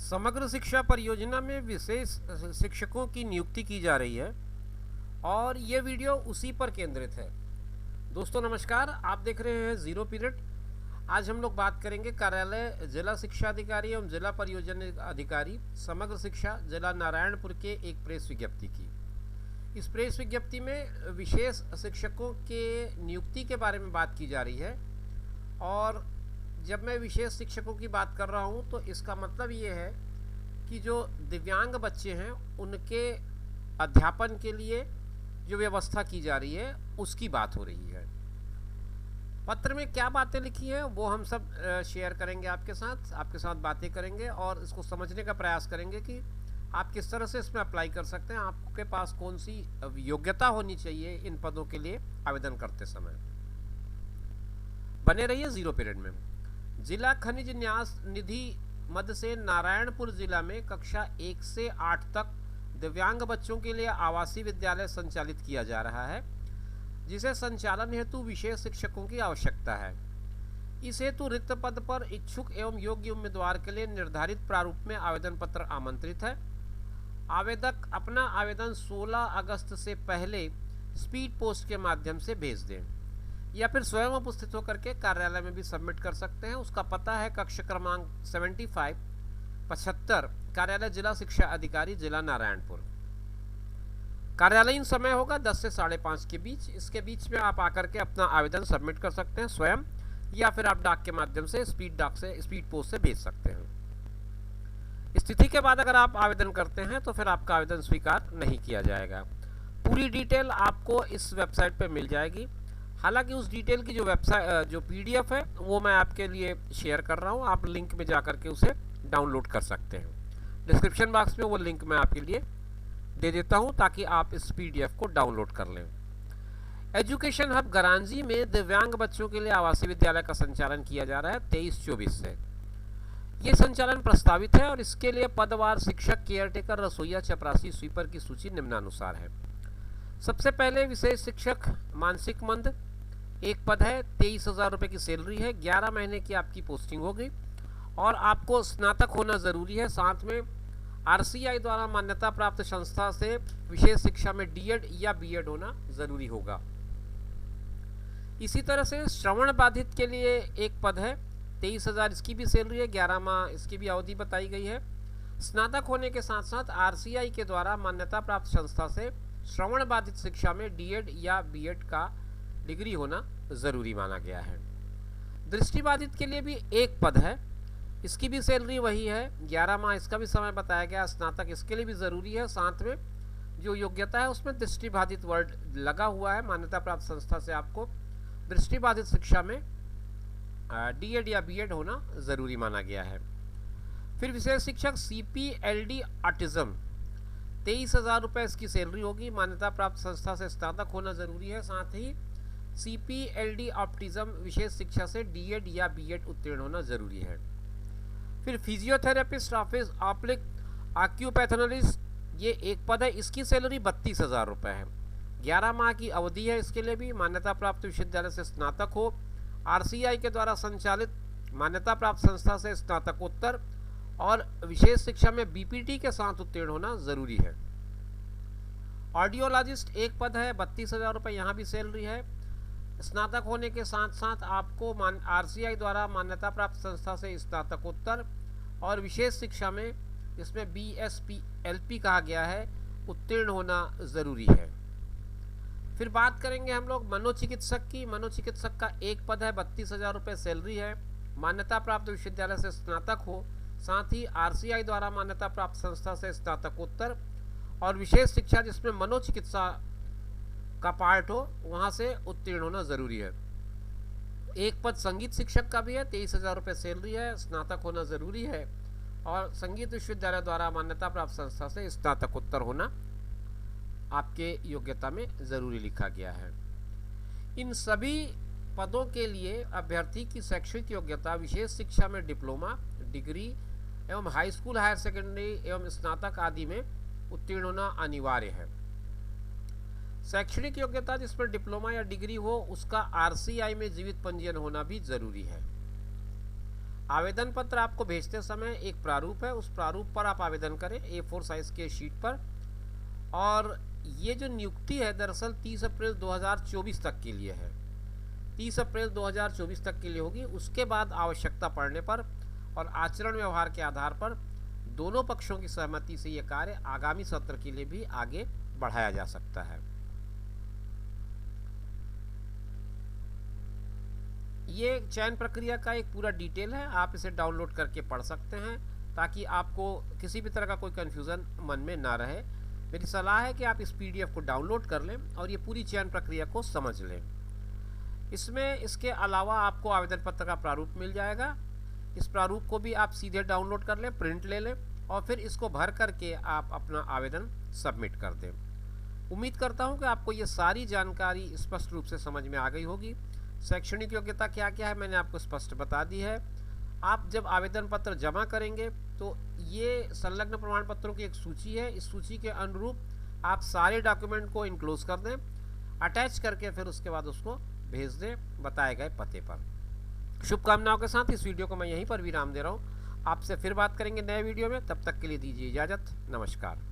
समग्र शिक्षा परियोजना में विशेष शिक्षकों की नियुक्ति की जा रही है और ये वीडियो उसी पर केंद्रित है। दोस्तों नमस्कार, आप देख रहे हैं जीरो पीरियड। आज हम लोग बात करेंगे कार्यालय जिला शिक्षा अधिकारी एवं जिला परियोजना अधिकारी समग्र शिक्षा जिला नारायणपुर के एक प्रेस विज्ञप्ति की। इस प्रेस विज्ञप्ति में विशेष शिक्षकों के नियुक्ति के बारे में बात की जा रही है और जब मैं विशेष शिक्षकों की बात कर रहा हूं तो इसका मतलब ये है कि जो दिव्यांग बच्चे हैं उनके अध्यापन के लिए जो व्यवस्था की जा रही है उसकी बात हो रही है। पत्र में क्या बातें लिखी हैं वो हम सब शेयर करेंगे आपके साथ बातें करेंगे और इसको समझने का प्रयास करेंगे कि आप किस तरह से इसमें अप्लाई कर सकते हैं, आपके पास कौन सी योग्यता होनी चाहिए इन पदों के लिए आवेदन करते समय। बने रहिए जीरो पीरियड में। जिला खनिज न्यास निधि मद से नारायणपुर जिला में कक्षा 1 से 8 तक दिव्यांग बच्चों के लिए आवासीय विद्यालय संचालित किया जा रहा है, जिसे संचालन हेतु विशेष शिक्षकों की आवश्यकता है। इस हेतु रिक्त पद पर इच्छुक एवं योग्य उम्मीदवार के लिए निर्धारित प्रारूप में आवेदन पत्र आमंत्रित है। आवेदक अपना आवेदन 16 अगस्त से पहले स्पीड पोस्ट के माध्यम से भेज दें या फिर स्वयं उपस्थित होकर के कार्यालय में भी सबमिट कर सकते हैं। उसका पता है कक्ष क्रमांक 75 कार्यालय जिला शिक्षा अधिकारी जिला नारायणपुर। कार्यालयीन समय होगा 10 से 5:30 के बीच। इसके बीच में आप आकर के अपना आवेदन सबमिट कर सकते हैं स्वयं या फिर आप डाक के माध्यम से स्पीड पोस्ट से भेज सकते हैं। स्थिति के बाद अगर आप आवेदन करते हैं तो फिर आपका आवेदन स्वीकार नहीं किया जाएगा। पूरी डिटेल आपको इस वेबसाइट पर मिल जाएगी। हालांकि उस डिटेल की जो PDF है वो मैं आपके लिए शेयर कर रहा हूँ, आप लिंक में जाकर के उसे डाउनलोड कर सकते हैं। डिस्क्रिप्शन बॉक्स में वो लिंक मैं आपके लिए दे देता हूँ ताकि आप इस PDF को डाउनलोड कर लें। एजुकेशन हब गरांजी में दिव्यांग बच्चों के लिए आवासीय विद्यालय का संचालन किया जा रहा है 23-24 से। ये संचालन प्रस्तावित है और इसके लिए पदवार शिक्षक, केयरटेकर, रसोईया, चपरासी, स्वीपर की सूची निम्नानुसार है। सबसे पहले विशेष शिक्षक मानसिक मंद, एक पद है, 23,000 रुपये की सैलरी है, 11 महीने की आपकी पोस्टिंग होगी और आपको स्नातक होना ज़रूरी है। साथ में RCI द्वारा मान्यता प्राप्त संस्था से विशेष शिक्षा में D.Ed या B.Ed होना ज़रूरी होगा। इसी तरह से श्रवण बाधित के लिए एक पद है, 23,000 इसकी भी सैलरी है, 11 माह इसकी भी अवधि बताई गई है। स्नातक होने के साथ साथ RCI के द्वारा मान्यता प्राप्त संस्था से श्रवण बाधित शिक्षा में D.Ed या B.Ed का डिग्री होना ज़रूरी माना गया है। दृष्टिबाधित के लिए भी एक पद है, इसकी भी सैलरी वही है, 11 माह इसका भी समय बताया गया। स्नातक इसके लिए भी ज़रूरी है। साथ में जो योग्यता है उसमें दृष्टिबाधित वर्ड लगा हुआ है। मान्यता प्राप्त संस्था से आपको दृष्टिबाधित शिक्षा में D.Ed या B.Ed होना ज़रूरी माना गया है। फिर विशेष शिक्षक CPLD ऑटिज्म, 23,000 रुपये इसकी सैलरी होगी। मान्यता प्राप्त संस्था से स्नातक होना ज़रूरी है। साथ ही CPLD ऑटिज्म विशेष शिक्षा से D.Ed या B.Ed उत्तीर्ण होना ज़रूरी है। फिर फिजियोथेरेपिस्ट ऑफिस ऑक्यूपैथोलॉजिस्ट, ये एक पद है, इसकी सैलरी 32,000 रुपये है, 11 माह की अवधि है। इसके लिए भी मान्यता प्राप्त विश्वविद्यालय से स्नातक हो, RCI के द्वारा संचालित मान्यता प्राप्त संस्था से स्नातकोत्तर और विशेष शिक्षा में BPT के साथ उत्तीर्ण होना ज़रूरी है। ऑडियोलॉजिस्ट एक पद है, 32,000 रुपये, यहाँ भी सैलरी है। स्नातक होने के साथ साथ आपको RCI द्वारा मान्यता प्राप्त संस्था से स्नातकोत्तर और विशेष शिक्षा में इसमें BSP-LP कहा गया है उत्तीर्ण होना ज़रूरी है। फिर बात करेंगे हम लोग मनोचिकित्सक की। मनोचिकित्सक का एक पद है, 32,000 रुपये सैलरी है, मान्यता प्राप्त विश्वविद्यालय से स्नातक हो, साथ ही RCI द्वारा मान्यता प्राप्त संस्था से स्नातकोत्तर और विशेष शिक्षा जिसमें मनोचिकित्सा का पार्ट हो वहाँ से उत्तीर्ण होना ज़रूरी है। एक पद संगीत शिक्षक का भी है, 23,000 रुपये सैलरी है, स्नातक होना ज़रूरी है और संगीत विश्वविद्यालय द्वारा मान्यता प्राप्त संस्था से स्नातकोत्तर होना आपके योग्यता में ज़रूरी लिखा गया है। इन सभी पदों के लिए अभ्यर्थी की शैक्षणिक योग्यता विशेष शिक्षा में डिप्लोमा, डिग्री एवं हाई स्कूल, हायर सेकेंडरी एवं स्नातक आदि में उत्तीर्ण होना अनिवार्य है। शैक्षणिक योग्यता जिस पर डिप्लोमा या डिग्री हो उसका RCI में जीवित पंजीयन होना भी जरूरी है। आवेदन पत्र आपको भेजते समय एक प्रारूप है, उस प्रारूप पर आप आवेदन करें A4 साइज के शीट पर। और ये जो नियुक्ति है दरअसल 30 अप्रैल 2024 तक के लिए है, 30 अप्रैल 2024 तक के लिए होगी। उसके बाद आवश्यकता पड़ने पर और आचरण व्यवहार के आधार पर दोनों पक्षों की सहमति से ये कार्य आगामी सत्र के लिए भी आगे बढ़ाया जा सकता है। ये चयन प्रक्रिया का एक पूरा डिटेल है, आप इसे डाउनलोड करके पढ़ सकते हैं ताकि आपको किसी भी तरह का कोई कन्फ्यूज़न मन में ना रहे। मेरी सलाह है कि आप इस PDF को डाउनलोड कर लें और ये पूरी चयन प्रक्रिया को समझ लें। इसमें इसके अलावा आपको आवेदन पत्र का प्रारूप मिल जाएगा। इस प्रारूप को भी आप सीधे डाउनलोड कर लें, प्रिंट ले लें और फिर इसको भर करके आप अपना आवेदन सबमिट कर दें। उम्मीद करता हूँ कि आपको ये सारी जानकारी स्पष्ट रूप से समझ में आ गई होगी। शैक्षणिक योग्यता क्या क्या है मैंने आपको स्पष्ट बता दी है। आप जब आवेदन पत्र जमा करेंगे तो ये संलग्न प्रमाण पत्रों की एक सूची है, इस सूची के अनुरूप आप सारे डॉक्यूमेंट को इनक्लोज कर दें, अटैच करके फिर उसके बाद उसको भेज दें बताए गए पते पर। शुभकामनाओं के साथ इस वीडियो को मैं यहीं पर विराम दे रहा हूँ। आपसे फिर बात करेंगे नए वीडियो में, तब तक के लिए दीजिए इजाज़त। नमस्कार।